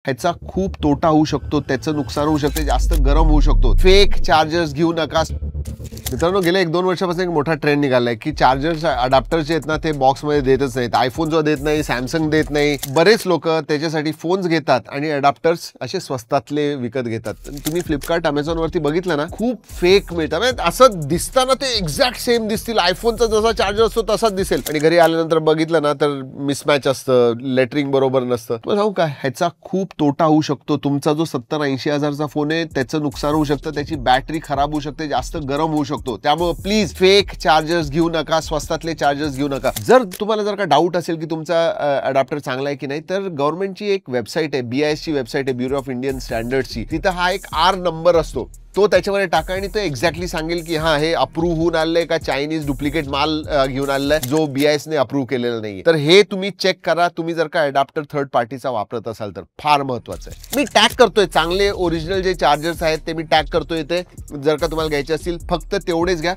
ह्याचा खूप तोटा होऊ शकतो, त्याचं नुकसान होऊ शकते, जास्त गरम होऊ शकतो. फेक चार्जर्स घेऊ नका. मित्रांनो, गेल्या 1-2 वर्षापासून एक मोठा ट्रेंड निघालाय की चार्जर्स अडॅप्टर जे आहेत ना ते बॉक्समध्ये देतच नाहीत. आयफोन जो देत नाही, सॅमसंग देत नाही. बरेच लोक त्याच्यासाठी फोन्स घेतात आणि अडॅप्टर्स असे स्वस्तातले विकत घेतात. तुम्ही फ्लिपकार्ट, अमेझॉन वरती बघितलं ना, खूप फेक मिळतात. म्हणजे असं दिसताना ते एक्झॅक्ट सेम दिसतील, आयफोनचा जसा चार्जर असतो तसाच दिसेल, आणि घरी आल्यानंतर बघितलं ना तर मिसमॅच असतं, लेटरिंग बरोबर नसतं. तुम्हाला सांगू काय, ह्याचा खूप तोटा होऊ शकतो. तुमचा जो 70-80 हजारचा फोन आहे त्याचं नुकसान होऊ शकतं, त्याची बॅटरी खराब होऊ शकते, जास्त गरम होऊ शकतो. त्यामुळे प्लीज फेक चार्जर्स घेऊ नका, स्वस्तातले चार्जर्स घेऊ नका. जर तुम्हाला का डाऊट असेल की तुमचा अडॅप्टर चांगला आहे की नाही, तर गव्हर्नमेंटची एक वेबसाईट आहे, BIS ची वेबसाईट आहे, ब्युरो ऑफ इंडियन स्टँडर्ड्सची. तिथं हा एक R नंबर असतो, तो त्याच्यामध्ये टाका आणि तो एक्झॅक्टली सांगेल की हा हे अप्रूव्ह होऊन आलंय का चायनीज डुप्लिकेट माल घेऊन आलेला आहे जो BIS ने अप्रूव्ह केलेला नाही. तर हे तुम्ही चेक करा. तुम्ही जर का अडॅप्टर थर्ड पार्टीचा वापरत असाल तर फार महत्वाचं आहे. मी टॅग करतोय, चांगले ओरिजिनल जे चार्जर्स आहेत ते मी टॅग करतोय इथे. जर का तुम्हाला घ्यायचे असतील फक्त तेवढेच घ्या.